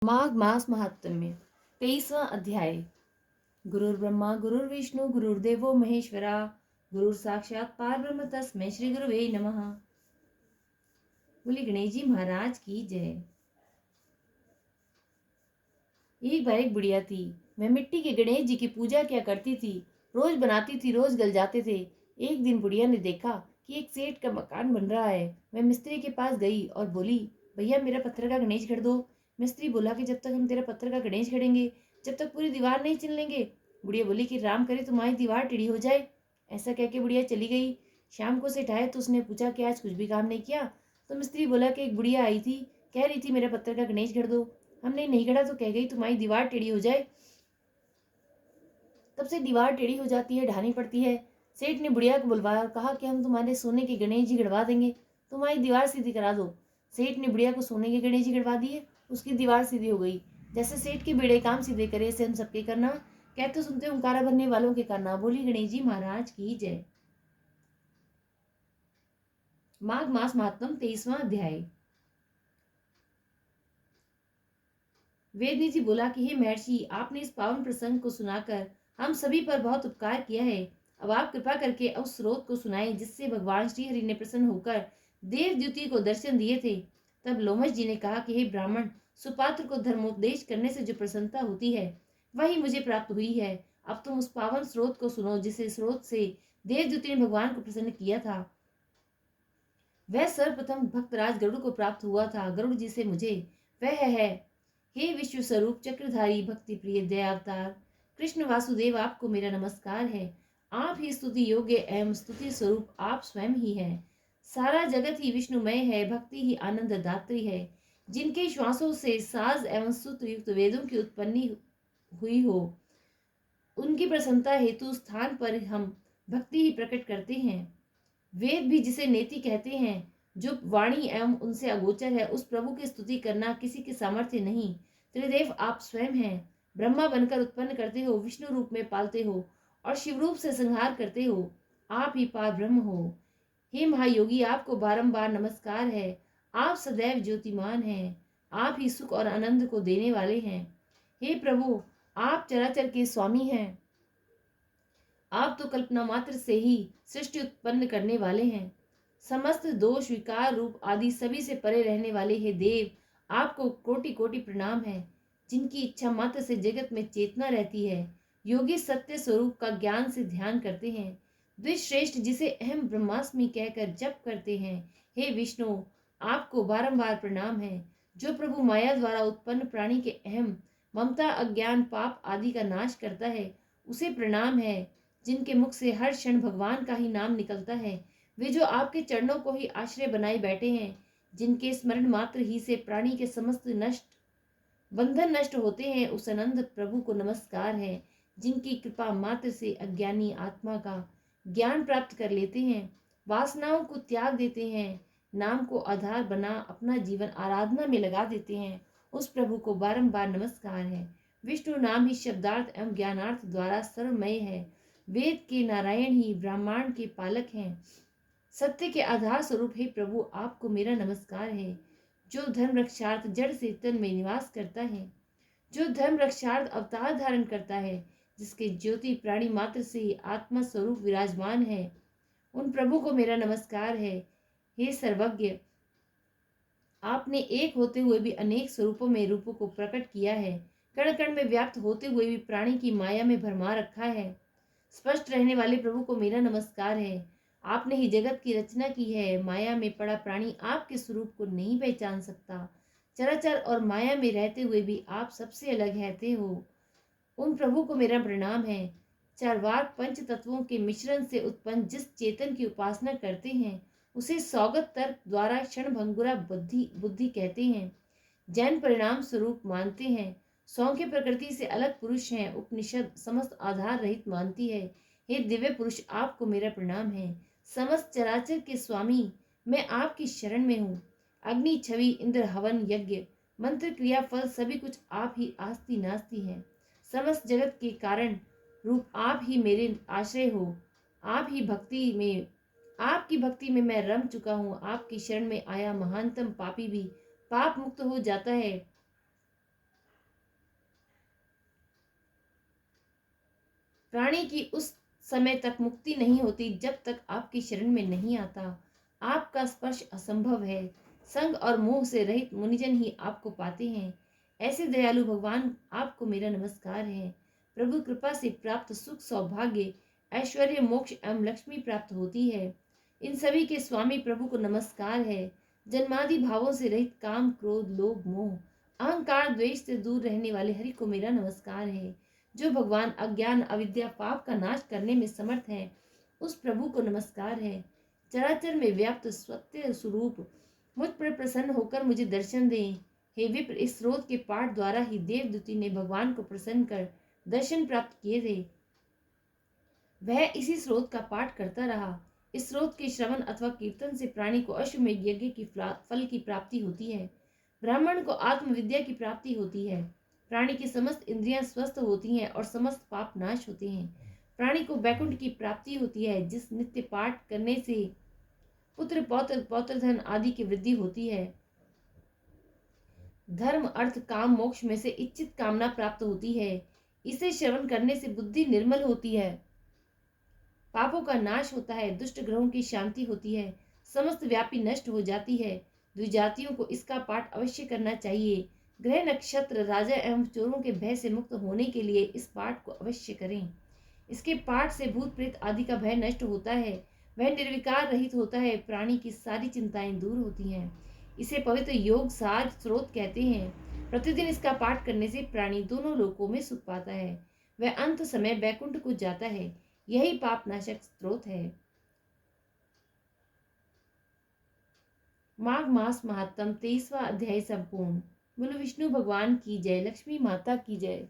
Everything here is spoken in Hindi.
माघ मास महात्म्य 23वां अध्याय। गुरुर्ब्रह्मा गुरुर्विष्णु गुरुर्देवो महेश्वरा गुरुर साक्षात परब्रह्म तस्मै श्री गुरुवे नमः। बोले गणेश जी महाराज की जय। एक बार एक बुढ़िया थी। वह मिट्टी के गणेश जी की पूजा क्या करती थी। रोज बनाती थी, रोज गल जाते थे। एक दिन बुढ़िया ने देखा कि एक सेठ का मकान बन रहा है। वह मिस्त्री के पास गई और बोली, भैया मेरा पत्थर का गणेश गढ़ दो। मिस्त्री बोला कि जब तक हम तेरा पत्थर का गणेश गढ़ेंगे जब तक पूरी दीवार नहीं चिन लेंगे। बुढ़िया बोली कि राम करे तुम्हारी दीवार टेढ़ी हो जाए। ऐसा कह के बुढ़िया चली गई। शाम को सेठ आए तो उसने पूछा कि आज कुछ भी काम नहीं किया। तो मिस्त्री बोला कि एक बुढ़िया आई थी, कह रही थी मेरा पत्थर का गणेश गढ़ दो। हमने नहीं गढ़ा तो कह गई तुम्हारी दीवार टेढ़ी हो जाए। तब से दीवार टेढ़ी हो जाती है, ढानी पड़ती है। सेठ ने बुढ़िया को बुलवाया और कहा कि हम तुम्हारे सोने के गणेश जी गढ़वा देंगे, तुम्हारी दीवार सीधी करा दो। सेठ ने बुढ़िया को सोने के गणेश जी गढ़वा दिए। उसकी दीवार सीधी हो गई। जैसे सेठ के बेड़े काम सीधे करे ऐसे हम सबके करना। कहते सुनते ओंकारा भरने वालों के करना। बोली गणेश जी महाराज की जय। माघ मास महात्म 23वां अध्याय। वेदनी जी बोला कि हे महर्षि, आपने इस पावन प्रसंग को सुनाकर हम सभी पर बहुत उपकार किया है। अब आप कृपा करके उस स्रोत को सुनाएं जिससे भगवान श्री हरि ने प्रसन्न होकर देवद्युति को दर्शन दिए थे। तब लोमश जी ने कहा कि हे ब्राह्मण, सुपात्र को धर्मोपदेश करने से जो प्रसन्नता होती है वही मुझे प्राप्त हुई है। अब तुम उस पावन स्रोत को सुनो जिसे स्रोत से देवद्युति ने भगवान को प्रसन्न किया था। वह सर्वप्रथम भक्तराज गरुड़ को प्राप्त हुआ था। गरुड़ जी से मुझे वह है। हे विश्व स्वरूप चक्रधारी भक्ति प्रिय दयावतार कृष्ण वासुदेव, आपको मेरा नमस्कार है। आप ही स्तुति योग्य एवं स्तुति स्वरूप आप स्वयं ही हैं। सारा जगत ही विष्णुमय है, भक्ति ही आनंद दात्री है। जिनके श्वासों से साज एवं सूत्र युक्त वेदों की उत्पत्ति हुई हो, उनकी प्रसन्नता हेतु स्थान पर हम भक्ति ही प्रकट करते हैं। वेद भी जिसे नेति कहते हैं, जो वाणी एवं उनसे अगोचर है, उस प्रभु की स्तुति करना किसी के सामर्थ्य नहीं। त्रिदेव आप स्वयं हैं। ब्रह्मा बनकर उत्पन्न करते हो, विष्णु रूप में पालते हो और शिव रूप से संहार करते हो। आप ही पार ब्रह्म हो। हे महायोगी, आपको बारंबार नमस्कार है। आप सदैव ज्योतिमान हैं। आप ही सुख और आनंद को देने वाले हैं। हे प्रभु, आप चराचर के स्वामी हैं। आप तो कल्पना मात्र से ही सृष्टि उत्पन्न करने वाले हैं। समस्त दोष विकार रूप आदि सभी से परे रहने वाले हे देव, आपको कोटि कोटि प्रणाम है। जिनकी इच्छा मात्र से जगत में चेतना रहती है, योगी सत्य स्वरूप का ज्ञान से ध्यान करते हैं। द्विश्रेष्ठ जिसे अहम ब्रह्मास्मि कहकर जप करते हैं। हे विष्णु, आपको बारंबार प्रणाम है। जो प्रभु माया द्वारा उत्पन्न प्राणी के अहम ममता अज्ञान पाप आदि का नाश करता है, उसे प्रणाम है। जिनके मुख से हर क्षण भगवान का ही नाम निकलता है, वे जो आपके चरणों को ही आश्रय बनाए बैठे हैं, जिनके स्मरण मात्र ही से प्राणी के समस्त बंधन नष्ट होते हैं, उस आनंद प्रभु को नमस्कार है। जिनकी कृपा मात्र से अज्ञानी आत्मा का ज्ञान प्राप्त कर लेते हैं, वासनाओं को त्याग देते हैं, नाम को आधार बना अपना जीवन आराधना में लगा देते हैं, उस प्रभु को बारंबार नमस्कार है। विष्णु नाम ही शब्दार्थ एवं ज्ञानार्थ द्वारा सर्वमय है। वेद के नारायण ही ब्रह्मांड के पालक हैं। सत्य के आधार स्वरूप हे प्रभु, आपको मेरा नमस्कार है। जो धर्म रक्षार्थ जड़ से तन में निवास करता है, जो धर्म रक्षार्थ अवतार धारण करता है, जिसके ज्योति प्राणी मात्र से ही आत्मा स्वरूप विराजमान है, उन प्रभु को मेरा नमस्कार है। हे सर्वज्ञ, आपने एक होते हुए भी अनेक स्वरूपों में रूपों को प्रकट किया है। कण कण में व्याप्त होते हुए भी प्राणी की माया में भरमा रखा है। स्पष्ट रहने वाले प्रभु को मेरा नमस्कार है। आपने ही जगत की रचना की है। माया में पड़ा प्राणी आपके स्वरूप को नहीं पहचान सकता। चराचर और माया में रहते हुए भी आप सबसे अलग रहते हो, उन प्रभु को मेरा प्रणाम है। चारवाक पंच तत्वों के मिश्रण से उत्पन्न जिस चेतन की उपासना करते हैं, उसे सौगत तर्क द्वारा क्षण भंगुरा बुद्धि बुद्धि कहते हैं। जैन परिणाम स्वरूप मानते हैं। सौ के प्रकृति से अलग पुरुष हैं। उपनिषद समस्त आधार रहित मानती है। हे दिव्य पुरुष, आपको मेरा प्रणाम है। समस्त चराचर के स्वामी मैं आपकी शरण में हूँ। अग्नि छवि इंद्र हवन यज्ञ मंत्र क्रिया फल सभी कुछ आप ही आस्ति नास्ति है। समस्त जगत के कारण रूप आप ही मेरे आश्रय हो। आप ही भक्ति में आपकी भक्ति में मैं रम चुका हूँ। आपकी शरण में आया महानतम पापी भी पाप मुक्त हो जाता है। प्राणी की उस समय तक मुक्ति नहीं होती जब तक आपकी शरण में नहीं आता। आपका स्पर्श असंभव है। संग और मोह से रहित मुनिजन ही आपको पाते हैं। ऐसे दयालु भगवान, आपको मेरा नमस्कार है। प्रभु कृपा से प्राप्त सुख, सौभाग्य, ऐश्वर्य, मोक्ष एवं लक्ष्मी प्राप्त होती है। इन सभी के स्वामी प्रभु को नमस्कार है। जन्मादि भावों से रहित काम, क्रोध, लोभ, मोह, अहंकार, द्वेष से दूर रहने वाले हरि को मेरा नमस्कार है। जो भगवान अज्ञान, अविद्या, पाप का नाश करने में समर्थ है, उस प्रभु को नमस्कार है। चराचर में व्याप्त सत्य स्वरूप, मुझ पर प्रसन्न होकर मुझे दर्शन दें। हे विप्र, इस स्रोत के पाठ द्वारा ही देवदूती ने भगवान को प्रसन्न कर दर्शन प्राप्त किए थे। वह इसी स्रोत का पाठ करता रहा। इस स्रोत के श्रवण अथवा कीर्तन से प्राणी को अश्वमेध यज्ञ की फल की प्राप्ति होती है। ब्राह्मण को आत्मविद्या की प्राप्ति होती है। प्राणी की समस्त इंद्रियां स्वस्थ होती हैं और समस्त पाप नाश होते हैं। प्राणी को वैकुंठ की प्राप्ति होती है, जिस नित्य पाठ करने से पुत्र, पौत्र, पौत्रधन आदि की वृद्धि होती है। धर्म, अर्थ, काम, मोक्ष में से इच्छित कामना प्राप्त होती है। इसे श्रवण करने से बुद्धि निर्मल होती है, पापों का नाश होता है, दुष्ट ग्रहों की शांति होती है, समस्त व्यापी नष्ट हो जाती है। द्विजातियों को इसका पाठ अवश्य करना चाहिए। ग्रह, नक्षत्र, राजा एवं चोरों के भय से मुक्त होने के लिए इस पाठ को अवश्य करें। इसके पाठ से भूत प्रेत आदि का भय नष्ट होता है। वह निर्विकार रहित होता है। प्राणी की सारी चिंताएं दूर होती हैं। इसे पवित्र योग सार स्रोत कहते हैं। प्रतिदिन इसका पाठ करने से प्राणी दोनों लोकों में सुख पाता है। वह अंत समय बैकुंठ को जाता है। यही पाप नाशक स्रोत है। माघ मास महात्म 23वां अध्याय संपूर्ण। बोलो विष्णु भगवान की जय। लक्ष्मी माता की जय।